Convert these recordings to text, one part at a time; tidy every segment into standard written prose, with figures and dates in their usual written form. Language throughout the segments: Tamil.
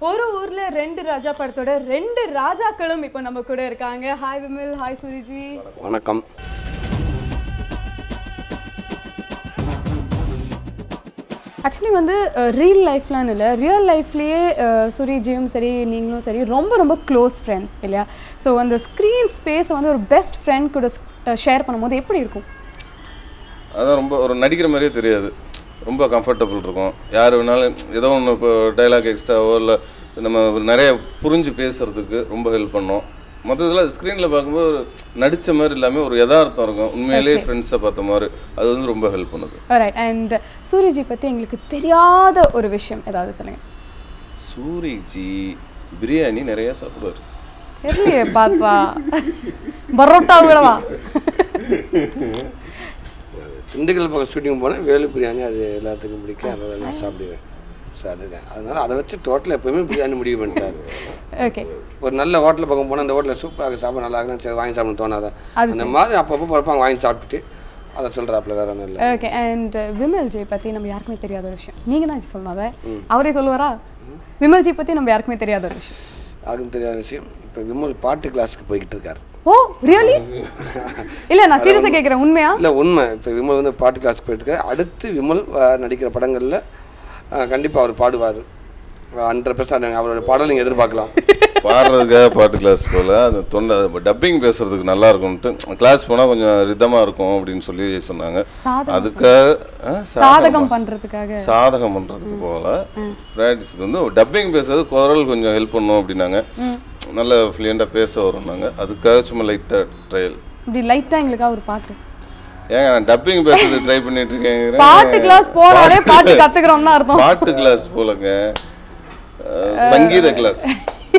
ஒரு ஊர்ல ரெண்டு ராஜா படத்தோட ரெண்டு ராஜாக்களும் இப்போ நம்ம கூட இருக்காங்க. Hi Vimal, hi Suriji. வணக்கம். ஆக்சுவலி வந்து ரியல் லைஃப்லான்னு இல்லை, ரியல் லைஃப்லேயே சூரிஜியும் சரி நீங்களும் சரி ரொம்ப ரொம்ப க்ளோஸ் ஃப்ரெண்ட்ஸ் இல்லையா? ஸோ அந்த ஸ்க்ரீன் ஸ்பேஸை வந்து ஒரு பெஸ்ட் ஃப்ரெண்ட் கூட ஷேர் பண்ணும்போது எப்படி இருக்கும்? அதான் ரொம்ப ஒரு நடிக்கிற மாதிரியே தெரியாது, ரொம்ப கம்ஃபர்டபுள் இருக்கும். யார் வேணாலும் ஏதோ ஒன்று இப்போ டைலாக் எக்ஸ்ட்ராவோ இல்லை நம்ம நிறைய புரிஞ்சு பேசுகிறதுக்கு ரொம்ப ஹெல்ப் பண்ணோம். மொத்தத்தில் ஸ்க்ரீனில் பார்க்கும்போது ஒரு நடித்த மாதிரி இல்லாமல் ஒரு யதார்த்தம் இருக்கும், உண்மையிலேயே ஃப்ரெண்ட்ஸை பார்த்த மாதிரி. அது வந்து ரொம்ப ஹெல்ப் பண்ணுது. ரைட். அண்ட் சூரிஜி பற்றி எங்களுக்கு தெரியாத ஒரு விஷயம் ஏதாவது சொல்லுங்கள். சூரிஜி பிரியாணி நிறையா சாப்பிடுவார். தெரியலையே பாப்பா, பரோட்டா விடவா? திண்டுக்கல் பக்கம் ஷூட்டிங் போனேன், வேலு பிரியாணி அது எல்லாத்துக்கும் பிடிக்கும், அதனால் நான் சாப்பிடுவேன். ஸோ அதுதான், அதனால் அதை வச்சு டோட்டலாக எப்போயுமே பிரியாணி முடிவு பண்ணிட்டார். ஓகே. ஒரு நல்ல ஹோட்டலில் பக்கம் போனால் அந்த ஹோட்டலில் சூப்பராக சாப்பிட நல்லா இருக்குன்னு சரி வாங்கி சாப்பிட தோணாதா, அந்த மாதிரி அப்பப்போ பார்ப்பாங்க வாங்கி சாப்பிட்டுட்டு அதை சொல்கிறாப்புல வேற ஒன்றும் இல்லை. ஓகே. அண்ட் விமல்ஜி பற்றி நம்ம யாருக்குமே தெரியாத ஒரு விஷயம் நீங்கள் தான் சொல்லணும். அதை அவரே சொல்லுவாரா? விமல்ஜி பற்றி நம்ம யாருக்குமே தெரியாத ஒரு விஷயம். யாருக்கும் தெரியாத விஷயம், இப்போ விமல் பாட்டு கிளாஸுக்கு போய்கிட்டு இருக்காரு. ஓ ரியலி? இல்லை நான் சீரியஸாக கேட்குறேன், உண்மையா? இல்லை உண்மை. இப்போ விமல் வந்து பாட்டு கிளாஸுக்கு போயிட்டு இருக்காரு. அடுத்து விமல் நடிக்கிற படங்களில் கண்டிப்பாக அவர் பாடுவார். 100% அவரோட பாடல் நீங்கள் எதிர்பார்க்கலாம். பாடுறதுக்காக பாட்டு கிளாஸ் போல் அந்த தொண்டை டப்பிங் பேசுறதுக்கு நல்லா இருக்கும்ட்டு கிளாஸ் போனால் கொஞ்சம் ரிதமாக இருக்கும் அப்படின்னு சொல்லி சொன்னாங்க. அதுக்காக சாதகம் பண்ணுறதுக்கு போகல, ப்ராக்டிஸ் வந்து டப்பிங் பேசுறது குரல் கொஞ்சம் ஹெல்ப் பண்ணும் அப்படின்னாங்க. நல்ல ஃப்ளூயண்டாக பேச வரும்னாங்க. அதுக்காக சும்மா லைட்டாக ட்ரையல். இப்படி லைட்டாக எங்களுக்காக ஒரு பாட்டு. ஏங்க நான் டப்பிங் பேசுறது ட்ரை பண்ணிட்டு இருக்கேன். பாட்டு கிளாஸ் போனாலே பாட்டு கத்துக்கிறோம்னு அர்த்தம். பாட்டு கிளாஸ் போலங்க, சங்கீத கிளாஸ்.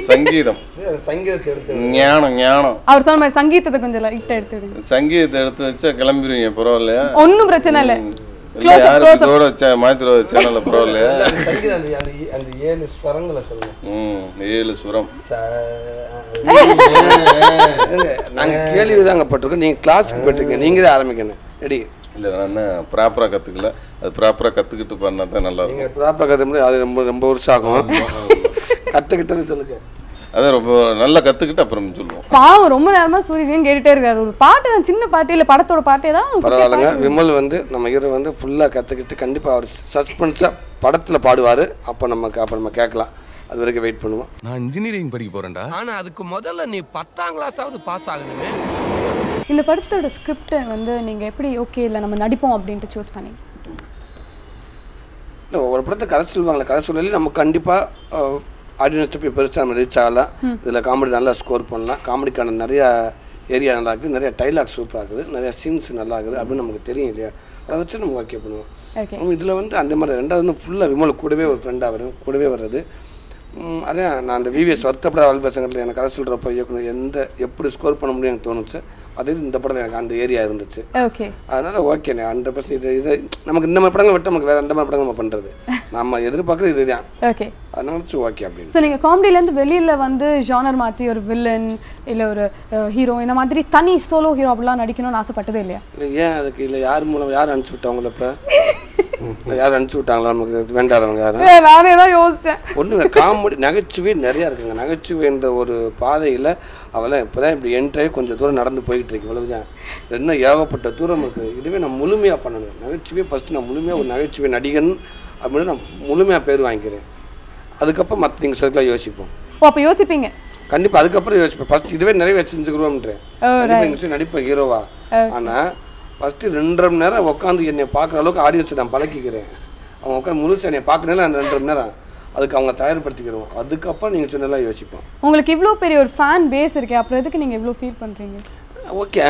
சங்கீதம் சங்கீதத்தை எடுத்து ஞானம் அவர் சொன்ன மாதிரி சங்கீதத்தை கொஞ்சம் லைட்டா எடுத்து சங்கீதத்தை எடுத்து வச்சா கிளம்பிடுவீங்க. பரவாயில்லையா? ஒன்றும் பிரச்சனை இல்லை. யாரோட வச்சா மாத்திர சேனல்ல பரவாயில்லையா? சங்கீதம் அந்த 7 ஸ்வரங்களை சொல்லுங்க. 7 ஸ்வரம் நாங்கள் கேள்விதாங்க பட்டிருக்கோம். நீங்கள் கிளாஸுக்கு போயிட்டுருக்கீங்க, நீங்கள் தான் ஆரம்பிக்கணும். ரெடி? இல்லை நான் ப்ராப்பராக கற்றுக்கல, அது ப்ராப்பராக கற்றுக்கிட்டு பண்ணால் தான் நல்லா இருக்கும். நீங்கள் ப்ராப்பராக கற்றுக்க முடியாது, அது ரொம்ப ரொம்ப வருஷம் ஆகும். கற்றுக்கிட்டது சொல்லுங்க. அதான் ரொம்ப நல்லா கற்றுக்கிட்டு அப்புறம் சொல்லுவோம். பாவம் ரொம்ப நேரமாக சூரியஜியும் கேட்டுகிட்டே இருக்காரு. ஒரு பாட்டு, சின்ன பாட்டு இல்லை படத்தோட பாட்டே தான். பரவாயில்லைங்க. விமல் வந்து நம்ம ஹீரோ வந்து ஃபுல்லாக கற்றுக்கிட்டு கண்டிப்பாக அவர் சஸ்பென்ஸாக படத்தில் பாடுவார். அப்போ நம்ம கேட்கலாம். அது வரைக்கும் வெயிட் பண்ணுவோம். நான் இன்ஜினியரிங் படிக்க போறேன்டா. ஆனா அதுக்கு முதல்ல நீ 10ஆம் கிளாஸாவது பாஸ் ஆகணுமே. இந்த படத்தோட ஸ்கிரிப்டை வந்து நீங்கள் எப்படி ஓகே இல்லை நம்ம நடிப்போம் அப்படின்ட்டு சூஸ் பண்ணி? இல்லை, ஒரு படத்தை கதை சொல்லுவாங்களே, கதை சொல்லி நம்ம கண்டிப்பாக ஆடியன்ஸ்ட்டு போய் பெருசாக நம்ம ரீச் ஆகலாம். இதில் காமெடி நல்லா ஸ்கோர் பண்ணலாம். காமெடிக்கான நிறையா ஏரியா நல்லா இருக்குது, நிறைய டைலாக் சூப்பராக இருக்குது, நிறைய சீன்ஸ் நல்லா இருக்குது அப்படின்னு நமக்கு தெரியும் இல்லையா? அதை வச்சு நம்ம ஓகே பண்ணுவோம். இதில் வந்து அந்த மாதிரி ரெண்டாவது வந்து ஃபுல்லாக விமல் கூடவே ஒரு ஃப்ரெண்டாக வரும், கூடவே வர்றது. அதே நான் அந்த விவிஎஸ் வருத்தப்பட வாழ்பசங்கத்தில் எனக்கு கதை சொல்கிறப்போ இயக்குனர் எப்படி ஸ்கோர் பண்ண முடியும் எனக்கு தோணுச்சு. அதே இந்த படத்தில் எனக்கு அந்த ஏரியா இருந்துச்சு. ஓகே, அதனால் ஓகேண்ணே 100% இது நமக்கு இந்த மாதிரி படங்கள் விட்டு நமக்கு வேறு எந்த மாதிரி படங்கள் நம்ம பண்ணுறது, நம்ம எதிர்பார்க்குறது இதுதான். ஓகே, அதனால ஓகே அப்படின்னு. ஸோ நீங்கள் காமெடியிலேருந்து வெளியில் வந்து ஜானர் மாற்றி ஒரு வில்லன் இல்லை ஒரு ஹீரோ இந்த மாதிரி தனி சோலோ ஹீரோ அப்படிலாம் நடிக்கணும்னு ஆசைப்பட்டதே இல்லையா? இல்லை, ஏன் அதுக்கு இல்லை யார் மூலம் யார் அனுப்பிச்சி விட்டாங்களோ? இப்போ யார் அனுப்பிச்சி விட்டாங்களா நமக்கு வேண்டாதவங்க யாரும்? நானே தான் யோசித்தேன். ஒன்றும் காமெடி நகைச்சுவை நிறையா இருக்குங்க. நகைச்சுவைன்ற ஒரு பாதையில் அவெல்லாம் இப்போ தான் இப்படி என்ட்ராகி கொஞ்சம் தூரம் நடந்து போய்கிட்டு இருக்கு. இவ்வளவுதான், இன்னும் ஏகப்பட்ட தூரம் இருக்குது. இதுவே நான் முழுமையாக பண்ணணும். நகைச்சுவை ஃபஸ்ட்டு நான் முழுமையாக ஒரு நகைச்சுவை நடிகன் அப்படின்னு நான் முழுமையாக பேர் வாங்கிக்கிறேன். அதுக்கப்புறம் மற்ற நீங்கள் சொல்லிக்கலாம் யோசிப்போம். ஓ, அப்போ யோசிப்பீங்க கண்டிப்பாக. அதுக்கப்புறம் யோசிப்பேன். ஃபஸ்ட் இதுவே நிறைய செஞ்சுக்கிறோம்ன்றேன். நீங்கள் நடிப்பேன் ஹீரோவா. ஆனால் ஃபஸ்ட்டு 2.5 மணி நேரம் உட்காந்து என்னை பார்க்குற அளவுக்கு ஆடியன்ஸை நான் பழக்கிக்கிறேன். அவங்க உட்காந்து முழுசு என்னை பார்க்கறதுனால அந்த 2.5 மணி நேரம் அதுக்கு அவங்க தயார்படுத்திக்கிறோம். அதுக்கப்புறம் நீங்கள் சொன்னலாம் யோசிப்போம். உங்களுக்கு இவ்வளோ பெரிய ஒரு ஃபேன் பேஸ் இருக்கே, அப்புறம் எதுக்கு நீங்கள் இவ்வளோ ஃபீல் பண்ணுறீங்க? ஓகே,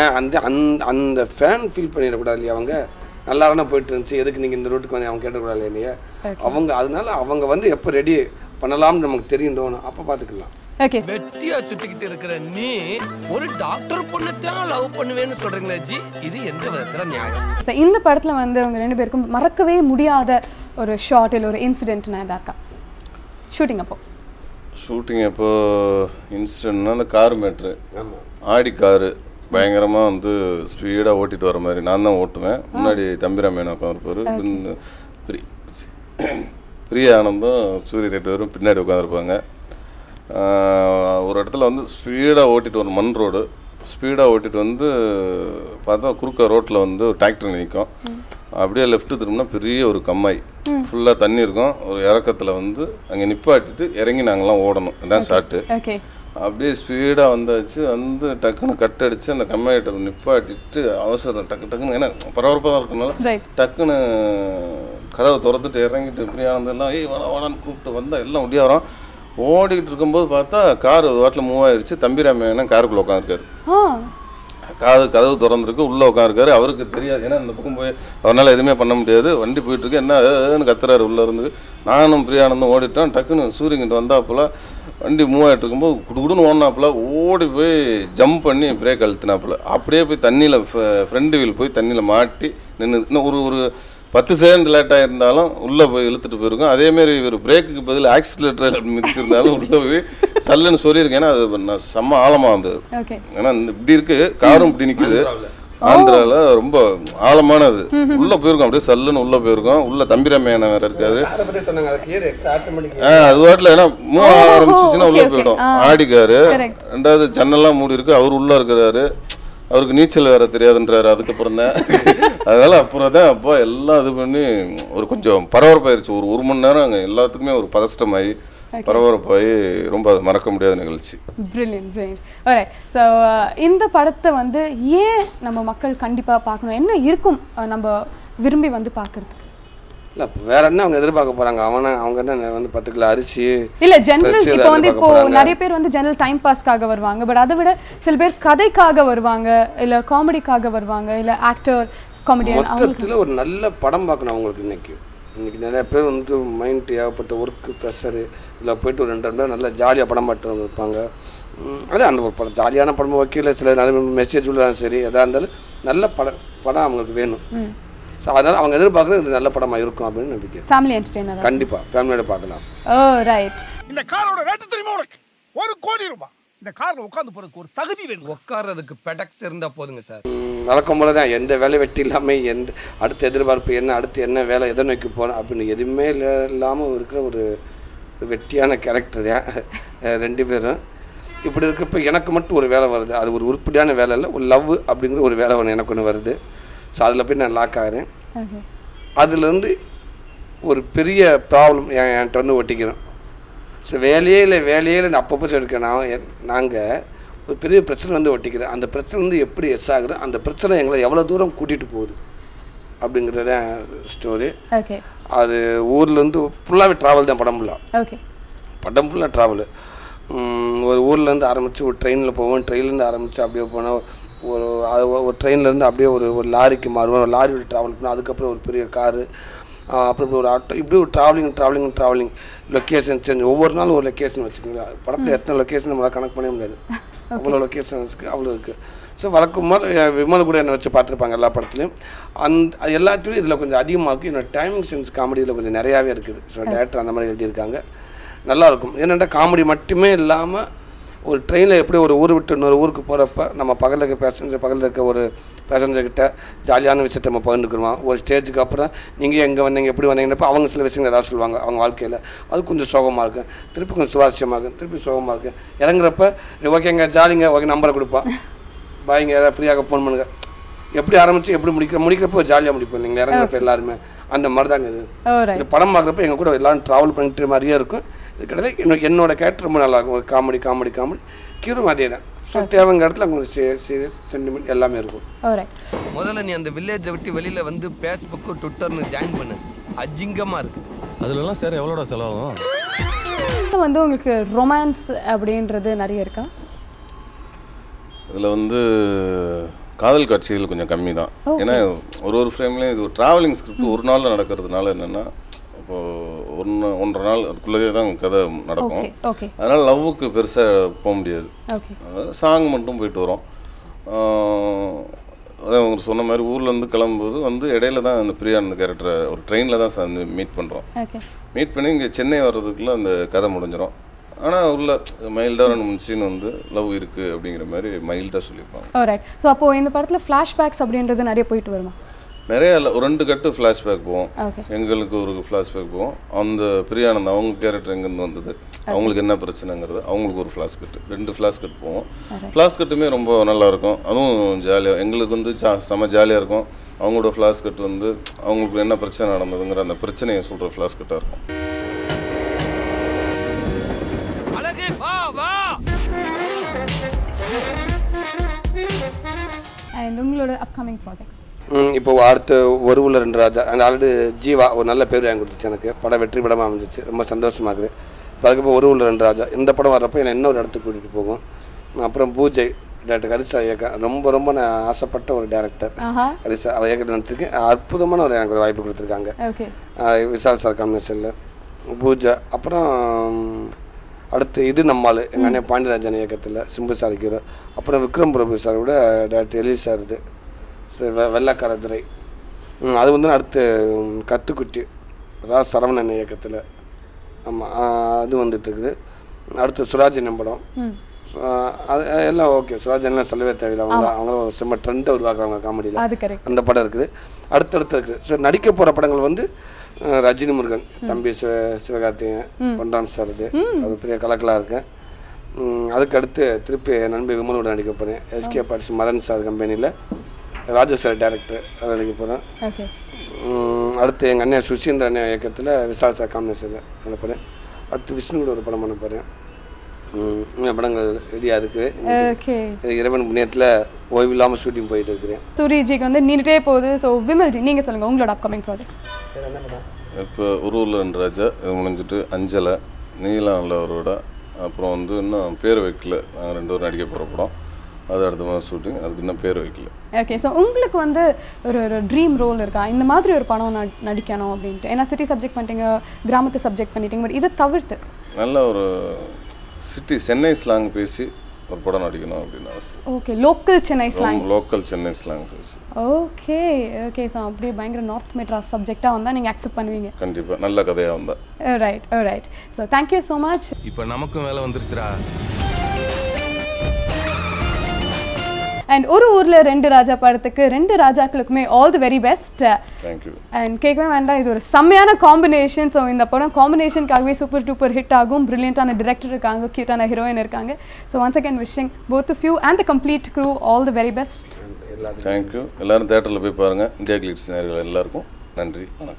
அந்த ஃபேன் ஃபீல் பண்ணிடக்கூடாது இல்லையா? அவங்க நல்லா தானே போயிட்டு இருந்துச்சு, எதுக்கு நீங்கள் இந்த ரூட்டுக்கு வந்து அவங்க கேட்டக்கூடாது இல்லையா? அவங்க அதனால அவங்க வந்து எப்போ ரெடி பண்ணலாம்னு நமக்கு தெரியும் தோணும், அப்போ பார்த்துக்கலாம். ஓகே, வெட்டியா சுத்திக்கிட்டு இருக்கிற நீ ஒரு டாக்டர் பொண்ணத்தான் லவ் பண்ணுவேன்னு சொல்றீங்களா ஜி? இது எந்த விதத்துல நியாயம்? சார், இந்த படத்தில் வந்து அவங்க 2 பேருக்கும் மறக்கவே முடியாத ஒரு ஷார்ட் இல்லை ஒரு இன்சிடென்ட்னா எதா இருக்கா? ஷூட்டிங் அப்போ இன்சிடென்ட்னா அந்த கார் மேட்ரு. ஆடி காரு பயங்கரமாக வந்து ஸ்பீடாக ஓட்டிகிட்டு வர மாதிரி நான் தான் ஓட்டுவேன். முன்னாடி தம்பிராமேன உட்காந்துருப்பார். பிரியா ஆனந்தும் சூரிய ரெண்டு பேரும் பின்னாடி உட்காந்துருப்பாங்க. ஒரு இடத்துல வந்து ஸ்பீடாக ஓட்டிட்டு வரும், மண் ரோடு ஸ்பீடாக ஓட்டிட்டு வந்து பார்த்தா குறுக்க ரோட்டில் வந்து டிராக்டர் நிற்கும். அப்படியே லெஃப்ட்டு திரும்பினா பெரிய ஒரு கம்மாய் ஃபுல்லாக தண்ணி இருக்கும். ஒரு இறக்கத்தில் வந்து அங்கே நிப்பாட்டிட்டு இறங்கி நாங்கள்லாம் ஓடணும், இதான் ஷார்ட்டு. அப்படியே ஸ்பீடாக வந்தாச்சு, வந்து டக்குன்னு கட் அடித்து அந்த கம்மாயிட்ட நிப்பாட்டிட்டு அவசரம் டக்குன்னு, ஏன்னா பரபரப்பாக தான் இருக்கனால டக்குன்னு கதவை திறந்துட்டு இறங்கிட்டு பிரியானந்தெல்லாம் வாடான்னு கூப்பிட்டு வந்தால் எல்லாம் ஒடியாரோம். ஓடிக்கிட்டு இருக்கும்போது பார்த்தா கார் வாட்டில் மூவ் ஆகிடுச்சு. தம்பிராமையான காருக்குள்ளே உட்காந்துருக்காரு. கதவு திறந்துருக்கு, உள்ளே உட்காந்துருக்காரு. அவருக்கு தெரியாது, ஏன்னா இந்த பக்கம் போய் அவரால் எதுவுமே பண்ண முடியாது. வண்டி போயிட்டுருக்கு, என்னன்னு கத்துறாரு உள்ளே இருந்து. நானும் பிரியானந்தும் ஓடிட்டோம். டக்குன்னு சூரியன்கிட்ட வந்தாப்புல வண்டி மூவ் ஆகிட்டு இருக்கும்போது குடுக்குடுன்னு ஓடினாப்புல ஓடி போய் ஜம்ப் பண்ணி பிரேக் அழுத்தினாப்புல அப்படியே போய் தண்ணியில் ஃப்ரண்ட் வீல் போய் தண்ணியில் மாட்டி நின்று. இன்னும் ஒரு 10 செகண்ட் லேட் ஆகிருந்தாலும் உள்ளே போய் இழுத்துட்டு போயிருக்கோம். அதேமாரி ஒரு பிரேக்குக்கு பதில் ஆக்சிலேட்டர் மிதிச்சிருந்தாலும் உள்ளே போய் சல்லுன்னு சொல்லியிருக்கேன். ஏன்னா அது செம்ம ஆழமாக இருந்தது. ஏன்னா இப்படி இருக்குது, காரும் இப்படி நிற்குது. ஆந்திராவில் ரொம்ப ஆழமானது. உள்ளே போயிருக்கோம், அப்படியே சல்லுன்னு உள்ளே போயிருக்கோம். உள்ள தம்பிராமையான வேறு இருக்காது. அது வாட்டில் ஏன்னா மூவ் ஆரம்பிச்சிச்சுன்னா உள்ளே போயிடும். ஆடிக்காரு. ரெண்டாவது ஜன்னல்லாம் மூடி இருக்கு, அவர் உள்ளே இருக்கிறாரு. அவருக்கு நீச்சல் வேற தெரியாதுன்றாரு. அதுக்கப்புறம் தான் அதனால அப்புறம் தான் அப்போ எல்லாம் இது பண்ணி ஒரு கொஞ்சம் பரபரப்பாயிருச்சு. ஒரு மணி நேரம் அங்கே எல்லாத்துக்குமே ஒரு பதஷ்டமாகி பரபரப்பாகி ரொம்ப மறக்க முடியாத நிகழ்ச்சி. ஸோ இந்த படத்தை வந்து ஏன் நம்ம மக்கள் கண்டிப்பாக பார்க்கணும், என்ன இருக்கும் நம்ம விரும்பி வந்து பார்க்கறதுக்கு? இல்லை வேற என்ன அவங்க எதிர்பார்க்க போறாங்க? அவங்க என்ன வந்து 10 கிலோ அரிசி இல்லை ஜெனரல். இப்போ வந்து இப்போ நிறைய பேர் வந்து ஜெனரல் டைம் பாஸ்க்காக வருவாங்க. பட் அதை விட சில பேர் கதைக்காக வருவாங்க, இல்லை காமெடிக்காக வருவாங்க, இல்லை ஆக்டர் காமெடியன். மொத்தத்தில் ஒரு நல்ல படம் பார்க்கணும் அவங்களுக்கு. இன்னைக்கு நிறைய பேர் வந்து மைண்ட் ஏகப்பட்ட ஒர்க்கு ப்ரெஷரு, இல்லை போயிட்டு ஒரு 2 மணி நேரம் நல்லா ஜாலியாக படம் பார்த்துட்டு இருப்பாங்க. அதே அந்த ஒரு படம் ஜாலியான படம் வைக்கல, சில நல்ல மெசேஜ் உள்ளதான் சரி, எதாக இருந்தாலும் நல்ல படம் அவங்களுக்கு வேணும். ஸோ அதனால் அவங்க எதிர்பார்க்குறது இது நல்ல படமாக இருக்கும் அப்படின்னு நம்பிக்கை. ஃபேமிலி என்டர்டெய்னர் கண்டிப்பாக ஃபேமிலியோட பார்க்கலாம். ரைட். இந்த காரோட ரேட்டு தெரியுமா உனக்கு? 1 கோடி ரூபாய். இந்த காரில் உட்காந்து போகிறதுக்கு ஒரு தகுதி வேணும். உட்கார்றதுக்கு பெடக்ஸ் இருந்தால் போதுங்க சார். வழக்கம் போல தான், எந்த வேலை வெட்டி இல்லாமல் அடுத்த எதிர்பார்ப்பு என்ன, அடுத்து என்ன வேலை, எதை நோக்கி போகிறோம் அப்படின்னு எதுவுமே இல்லாமல் இருக்கிற ஒரு வெட்டியான கேரக்டர் தான் 2 பேரும். இப்படி இருக்கிறப்ப எனக்கு மட்டும் ஒரு வேலை வருது. அது ஒரு உருப்படியான வேலை இல்லை, ஒரு லவ் அப்படிங்கிற ஒரு வேலை ஒன்று எனக்கு ஒன்று வருது. ஸோ அதில் போய் நான் லாக் ஆகிறேன். அதுலேருந்து ஒரு பெரிய ப்ராப்ளம் என்கிட்ட வந்து ஒட்டிக்கிறோம். ஸோ வேலையே நான் அப்பப்போ சொல்லியிருக்கேன். நாங்கள் ஒரு பெரிய பிரச்சனை வந்து ஒட்டிக்கிறேன். அந்த பிரச்சனை வந்து எப்படி ஆகுறோம், அந்த பிரச்சனை எங்களை எவ்வளோ தூரம் கூட்டிகிட்டு போகுது அப்படிங்கிறத ஸ்டோரி. அது ஊர்லேருந்து ஃபுல்லாகவே ட்ராவல் தான். படம் ஃபுல்லாக ட்ராவலு. ஒரு ஊர்லேருந்து ஆரம்பித்து ஒரு ட்ரெயினில் போவோம். ட்ரெயின்லேருந்து ஆரம்பித்து அப்படியே போனால் ஒரு ட்ரெயின்லேருந்து அப்படியே ஒரு லாரிக்கு மாறுவோம். லாரியோட ட்ராவல் பண்ணோம். அதுக்கப்புறம் ஒரு பெரிய காரு, அப்புறம் ஒரு ஆட்டோ, இப்படி ஒரு ட்ராவலிங் லொக்கேஷன் சேஞ்ச். ஒவ்வொரு நாளும் ஒரு லொக்கேஷன் வச்சுக்கோங்க. படத்தில் எத்தனை லொக்கேஷன் நம்மளால் கனெக்ட் பண்ண முடியாது, அவ்வளோ லொக்கேஷன்ஸுக்கு அவ்வளோ இருக்குது. ஸோ வழக்கமாக விமல் கூட என்னை வச்சு பார்த்துருப்பாங்க எல்லா படத்துலையும். எல்லாத்துலேயும் இதில் கொஞ்சம் அதிகமாக இருக்குது. என்னோடய டைமிங் சென்ஸ் காமெடியில் கொஞ்சம் நிறையாவே இருக்குது. ஸோ டேரக்டர் அந்த மாதிரி எழுதியிருக்காங்க. நல்லாயிருக்கும். ஏன்னா காமெடி மட்டுமே இல்லாமல் ஒரு ட்ரெயினில் எப்படி ஒரு ஊர் விட்டு இன்னொரு ஊருக்கு போகிறப்ப நம்ம பக்கத்தில் இருக்க ஒரு பேசஞ்சர்கிட்ட ஜாலியான விஷயத்தை நம்ம பகிர்ந்துக்குருவோம். ஒரு ஸ்டேஜுக்கு அப்புறம் நீங்கள் எங்கே வந்தீங்க, எப்படி வந்தீங்கன்னப்போ அவங்க சில விஷயங்கள் ஏதாவது சொல்லுவாங்க அவங்க வாழ்க்கையில். அது கொஞ்சம் சோகமாக இருக்கும், திருப்பி கொஞ்சம் சுவாரஸ்யமாக இருக்கும், திருப்பி சோகமாக இருக்கும். இறங்குறப்ப ஓகேங்க ஜாலிங்க, ஓகே நம்பரை கொடுப்போம், பாய்ங்க ஏதாவது ஃப்ரீயாக ஃபோன் பண்ணுங்க. எப்படி ஆரம்பித்து எப்படி முடிக்கிறப்போ ஜாலியாக முடிப்போம். நீங்கள் இறங்குறப்ப எல்லாருமே அந்த மாதிரி தாங்க. இது இந்த படம் பார்க்குறப்ப எங்கள் கூட எல்லோரும் ட்ராவல் பண்ணிட்டு மாதிரியே இருக்கும். இது கிடையாது. என்னோட கேரக்டர் ரொம்ப நல்லாயிருக்கும். ஒரு காமெடி கியூரும் அதே தான். ஸோ தேவைங்க இடத்துல கொஞ்சம் சீரியஸ் சென்டிமெண்ட் எல்லாமே இருக்கும். முதல்ல நீ அந்த வில்லேஜை விட்டு வெளியில் வந்து ஃபேஸ்புக்கு ட்விட்டர்னு ஜாயின் பண்ணு. அஜிங்கமாக இருக்குது. அதுலலாம் சார் எவ்வளோட செலவாகும்? வந்து உங்களுக்கு ரொமான்ஸ் அப்படின்றது நிறைய இருக்கா? இதில் வந்து காதல் காட்சிகள் கொஞ்சம் கம்மி தான். ஏன்னா ஒரு ஃப்ரேம்லேயும் இது ஒரு ட்ராவலிங் ஸ்கிரிப்ட் ஒரு நாளில் நடக்கிறதுனால என்னென்னா இப்போது 1.5 நாள் அதுக்குள்ளேயே தான் கதை நடக்கும். அதனால் லவ்வுக்கு பெருசாக போக முடியாது. அதாவது சாங் மட்டும் போயிட்டு வரோம். அதான் அவங்க சொன்ன மாதிரி ஊர்லேருந்து கிளம்பும்போது வந்து இடையில தான் அந்த பிரியா அந்த கேரக்டரை ஒரு ட்ரெயினில் தான் மீட் பண்ணுறோம். மீட் பண்ணி இங்கே சென்னை வர்றதுக்குள்ளே அந்த கதை முடிஞ்சிடும். ஆனால் உள்ள மைல்டாக 2 சீன் வந்து லவ் இருக்குது அப்படிங்கிற மாதிரி மைல்டாக சொல்லியிருப்பாங்க. ரைட். ஸோ அப்போது இந்த படத்தில் ஃப்ளாஷ்பேக்ஸ் அப்படின்றது நிறைய போயிட்டு வருமா? நிறைய இல்லை, ஒரு 2 கட்டு ஃப்ளாஷ்பேக் போவோம். எங்களுக்கு ஒரு ஃப்ளாஷ்பேக் போவோம். அந்த பிரியானந்த் அவங்க கேரக்டர் எங்கேருந்து வந்தது, அவங்களுக்கு என்ன பிரச்சனைங்கிறது, அவங்களுக்கு ஒரு ஃப்ளாஷ் கட்டு, 2 ஃப்ளாஷ் கட் போவோம். ஃப்ளாஷ் கட்டுமே ரொம்ப நல்லாயிருக்கும். அதுவும் ஜாலியாக எங்களுக்கு வந்து செம ஜாலியாக இருக்கும். அவங்களோட ஃப்ளாஷ் கட் வந்து அவங்களுக்கு என்ன பிரச்சனை நடந்ததுங்கிற அந்த பிரச்சனையை சொல்கிற ஃப்ளாஷ் கட்டாக இருக்கும். அண்ட் உங்களோட அப்கமிங் ப்ராஜெக்ட்ஸ்? இப்போ அடுத்து ஒரு ஊரில் 2 ராஜா அண்ட் ஆல்ரெடி ஜீவா ஒரு நல்ல பேர் வாங்கி கொடுத்துச்சு எனக்கு. படம் வெற்றி படமாக அமைஞ்சிச்சு, ரொம்ப சந்தோஷமாக இருக்குது. இப்போ அதுக்கப்புறம் ஒரு ஊரில் 2 ராஜா இந்த படம் வர்றப்போ என்னை இன்னொரு இடத்துக்கு கூட்டிகிட்டு போகும். அப்புறம் பூஜை டேரக்டர் ஹரிசா இயக்கம், ரொம்ப நான் ஆசைப்பட்ட ஒரு டேரக்டர் ஹரிசா, அவர் இயக்கத்தில் நினச்சிருக்கேன். அற்புதமான எனக்கு ஒரு வாய்ப்பு கொடுத்துருக்காங்க. விஷால் சார் காம்பினேஷனில் பூஜை. அப்புறம் அடுத்து இது நம்மால் எங்கள் அண்ணன் பாண்டியராஜன் இயக்கத்தில் சிம்பு சார் ஹீரோ. அப்புறம் விக்ரம் பிரபு சார் கூட டேரக்டர் எலி சார் இது வெள்ளைக்காரதுரை. அது வந்து அடுத்து கத்துக்குட்டி சரவணன் இயக்கத்தில். ஆமாம், அது வந்துட்டுருக்குது. அடுத்து சுராஜன் படம், அது எல்லாம் ஓகே. சுராஜன்லாம் சொல்லவே தேவையில்லை, அவங்களும் ஒரு செம்ம ட்ரெண்டை உருவாக்குறாங்க காமெடியில். அந்த படம் இருக்குது, அடுத்தடுத்து இருக்குது. ஸோ நடிக்க போகிற படங்கள் வந்து ரஜினி முருகன் தம்பி சிவகார்த்திகேயன் பொன்ராம் சார், இது அது பெரிய கலக்கலாக இருக்கேன். அதுக்கு அடுத்து திருப்பி நண்பி விமலோட நடிக்க போகிறேன். எஸ்கே பாட்ஸ் மதன் சார் கம்பெனியில் ராஜா சார் டேரக்டர் நடிக்க போகிறேன். அடுத்து எங்கள் அண்ணன் சுசீந்திர அண்ணன் இயக்கத்தில் விஷால் சார் காம்பினேஷனில் பண்ண போகிறேன். அடுத்து விஷ்ணுவோட ஒரு படம் பண்ண போகிறேன். படங்கள் ரெடியாக இருக்குது. இறைவன் புண்ணியத்தில் ஓய்வு இல்லாமல் ஷூட்டிங் போயிட்டு இருக்கிறேன். சூரியஜிக்கு வந்து நீண்டே போகுது. ஸோ விமல்ஜி நீங்கள் சொல்லுங்கள் உங்களோட அப்கமிங் ப்ராஜெக்ட்ஸ். இப்போ ஒரு ஊரில் 2 ராஜா இது முடிஞ்சிட்டு அஞ்சலை நீலாவில் அவரோட, அப்புறம் வந்து இன்னும் பேர் வைக்கல, நாங்கள் 2 பேரும் நடிக்க போகிற படம். அது அடுத்த மாதிரி ஷூட்டிங், அதுக்கு இன்னும் பேர் வைக்கல. ஓகே, ஸோ உங்களுக்கு வந்து ஒரு ட்ரீம் ரோல் இருக்கா, இந்த மாதிரி ஒரு படம் நடிக்கணும் அப்படின்ட்டு? ஏன்னா சிட்டி சப்ஜெக்ட் பண்ணிட்டீங்க, கிராமத்தை சப்ஜெக்ட் பண்ணிட்டீங்க, பட் இதை தவிர்த்து நல்ல ஒரு சிட்டி சென்னை ஸ்லாங் பேசி ஒரு படம் நடிக்கணும் அப்படின்னு ஆசை. Okay, local Chennai slang. Local Chennai slang பேசி. ஓகே ஓகே, ஸோ அப்படியே பயங்கர நார்த் மெட்ராஸ் சப்ஜெக்டாக வந்தால் நீங்கள் அக்செப்ட் பண்ணுவீங்க? கண்டிப்பாக, நல்ல கதையாக வந்தால். Right right. So thank you so much. இப்போ நமக்கும் வேலை வந்துருச்சுரா. அண்ட் ஒரு ஊரில் 2 ராஜா படத்துக்கு 2 ராஜாக்களுக்குமே all the very best. Thank you. And கேட்கவே வேண்டாம், இது ஒரு செம்மையான காம்பினேஷன். ஸோ இந்த படம் காம்பினேஷனுக்காகவே சூப்பர் டூப்பர் ஹிட் ஆகும். பிரில்லியண்டான டிரெக்டர் இருக்காங்க, கியூட்டான ஹீரோயின் இருக்காங்க. So once again wishing both of you and the complete crew all the very best. Thank you. எல்லாரும் தேட்டரில் போய் பாருங்கள். இந்தியா கிளிட்ஸ் நேயர்கள் எல்லாருக்கும் நன்றி, வணக்கம்.